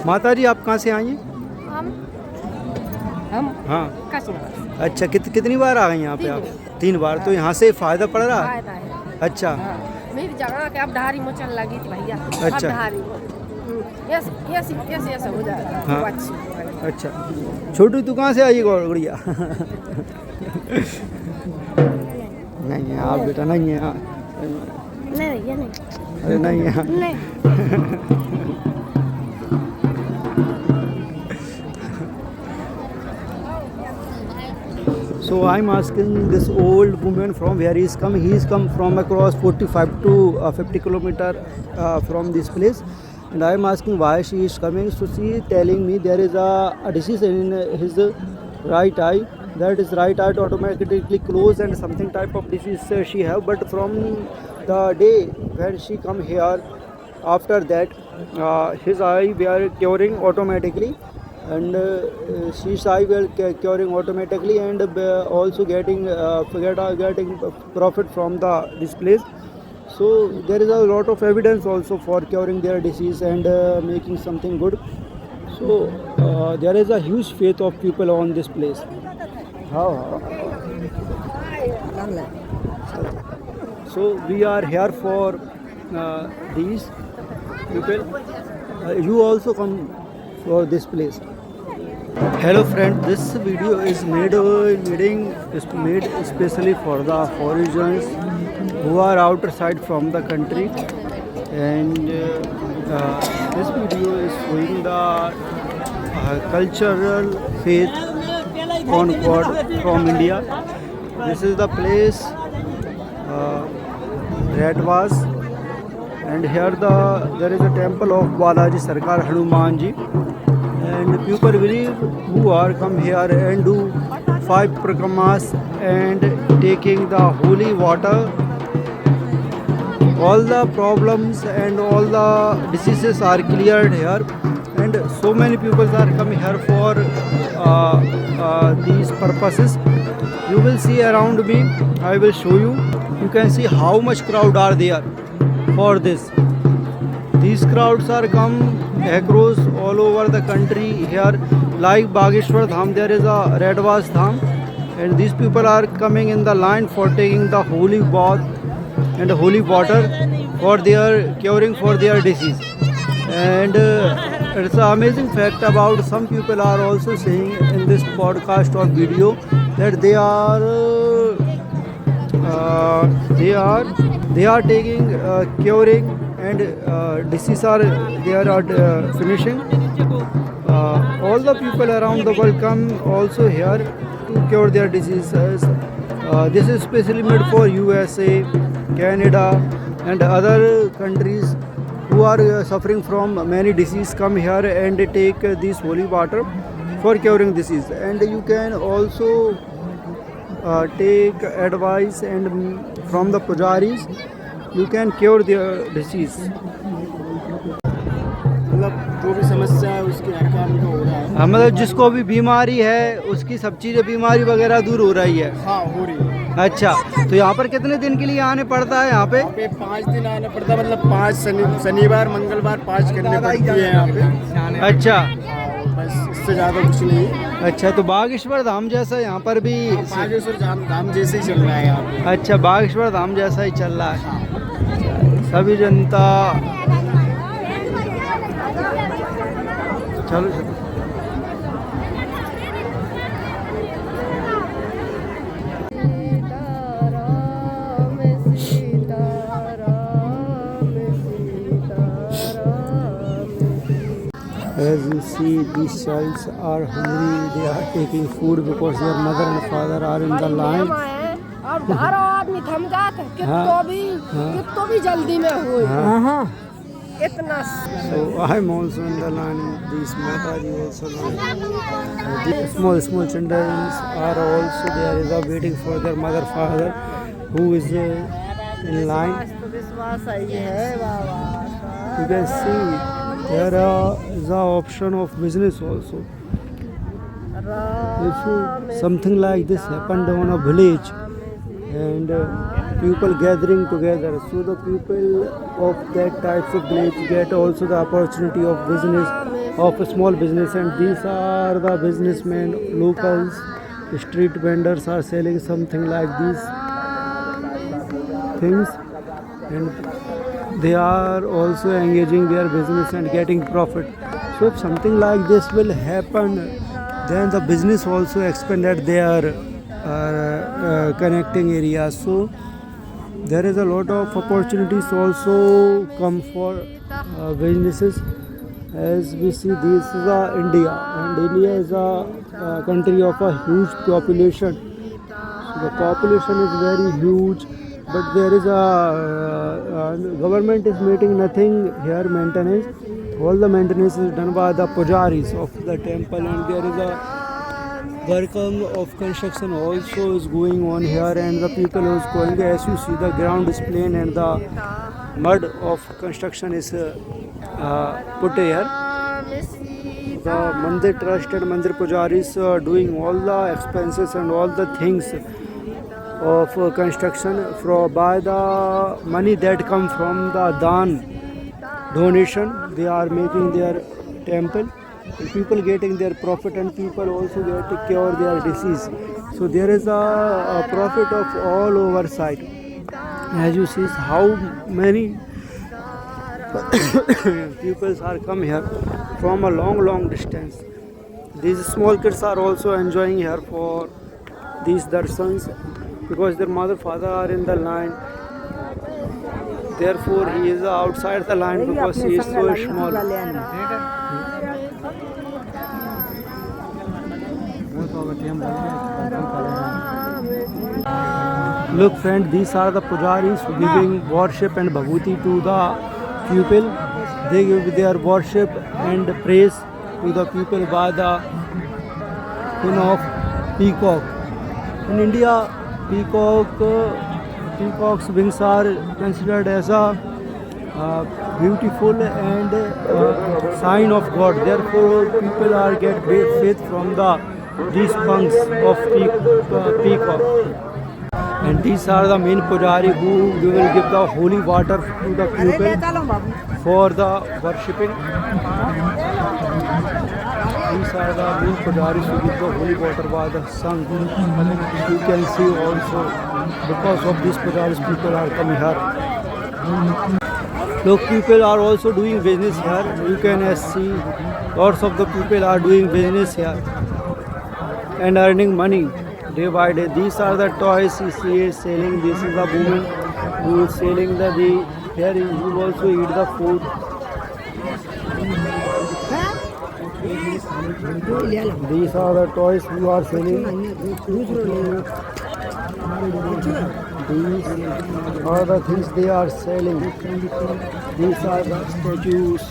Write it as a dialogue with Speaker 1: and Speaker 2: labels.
Speaker 1: माता जी आप कहाँ से आई हैं?
Speaker 2: हम
Speaker 1: हाँ
Speaker 2: कस्बा
Speaker 1: अच्छा, कितनी बार आ गई यहाँ पे आप? 3 बार। तो यहाँ से फ़ायदा पड़ रहा है?
Speaker 2: फायदा है।
Speaker 1: अच्छा
Speaker 2: मेरी जगह के अब ढारी मुचन लगी थी भैया।
Speaker 1: अच्छा।
Speaker 2: अब ढारी ऐसे हो जाएगा।
Speaker 1: हाँ।
Speaker 2: वो अच्छी।
Speaker 1: अच्छा छोटू तू कहाँ से आई गुड़िया? नहीं है आप बेटा, नहीं है हाँ।
Speaker 2: नहीं ये नहीं।
Speaker 1: अरे नहीं है हाँ।
Speaker 2: नहीं
Speaker 1: So I'm asking this old woman from where he's come. He's come from across 45 to 50 kilometer from this place, and I'm asking why she is coming. So she is telling me there is a disease in his right eye. That is right eye automatically closed and something type of disease she have. But from the day when she come here, after that his eye were curing automatically. And she's eye will curing automatically and also getting getting profit from this place. So there is a lot of evidence also for curing their disease and making something good. So there is a huge faith of people on this place. How? So we are here for these people. You also come for this place. Hello friend, this video is made especially for the foreigners who are outside from the country, and this video is showing the cultural faith on God from India. This is the place Redwas, and here there is a temple of Balaji Sarkar Hanuman Ji. And people believe who are come here and do 5 prakamas and taking the holy water, all the problems and all the diseases are cleared here. And so many people are coming here for these purposes. You will see around me, I will show you. You can see how much crowd are there for this. These crowds are come across all over the country here. Like Bageshwar Dham, there is a Redwas Dham, and these people are coming in the line for taking the holy bath and holy water for their curing for their disease. And it's an amazing fact about some people are also saying in this podcast or video that they are taking curing and disease are finishing. All the people around the world come also here to cure their diseases. This is specially made for USA, Canada and other countries who are suffering from many diseases come here and take this holy water for curing disease. And you can also take advice and from the pujaris you can cure their disease.
Speaker 3: मतलब जो भी समस्या है उसके हर काम का हो रहा है।
Speaker 1: मतलब जिसको भी बीमारी है उसकी सब चीज़ें बीमारी वगैरह दूर हो रही है।
Speaker 3: हाँ हो रही है।
Speaker 1: अच्छा तो यहाँ पर कितने दिन के लिए आने पड़ता है? यहाँ पे
Speaker 3: 5 दिन आना पड़ता है, मतलब 5 शनिवार मंगलवार 5 करने पड़ती है यहाँ पे।
Speaker 1: अच्छा
Speaker 3: बस इससे ज़्यादा कुछ नहीं।
Speaker 1: अच्छा तो बागेश्वर धाम जैसा यहाँ पर भी
Speaker 3: बागेश्वर धाम जैसे ही चल रहा है यहाँ पे।
Speaker 1: अच्छा बागेश्वर धाम जैसा ही चल रहा है। सभी जनता चलो As you see, these childs are hungry. They are taking food because their mother and father are in the line.
Speaker 2: अब हर आदमी थम जाते कितो भी जल्दी में हुए इतना।
Speaker 1: So I'm also in the line. These Mataji also line. These small children are also there. They are waiting for their mother, father, who is in line. You can see there is an option of business also. If something like this happened on a village and people gathering together, so the people of that types of village get also the opportunity of business of a small business, and these are the businessmen, locals, street vendors are selling something like these things, and they are also engaging their business and getting profit. So if something like this will happen, then the business also expand at their connecting areas. So there is a lot of opportunities also come for businesses. As we see, this is India, and India is a country of a huge population. The population is very huge, but there is a government is making nothing here maintenance. All the maintenance is done by the pujaris of the temple, and there is a work of construction also is going on here, and the people is going. As you see, the ground is plain and the mud of construction is put here. The Mandir Trust and Mandir Pujaris are doing all the expenses and all the things of construction by the money that come from the donation. They are making their temple, and people getting their profit, and people also get to cure their disease. So there is a profit of all over side. As you see, how many people are come here from a long distance. These small kids are also enjoying here for these darshans, because their mother father are in the line. Therefore he is outside the line because he is so small. Look friend, these are the pujaris giving worship and bhaguti to the people. They give their worship and praise to the people by the queen of peacock. In India, peacock's wings are considered as a beautiful and sign of God. Therefore, people are get great faith from these punks of peacock. And these are the main pujari who will give the holy water to the people for the worshipping. These are the main pujaris who give the holy water by the sun. You can see also, because of these pujaris, people are coming here. Look, people are also doing business here. You can see lots of the people are doing business here and earning money day by day. These are the toys he is selling. This is the woman who is selling the here he will also eat the food. These are the toys who are selling. These are the things they are selling. These are the statues.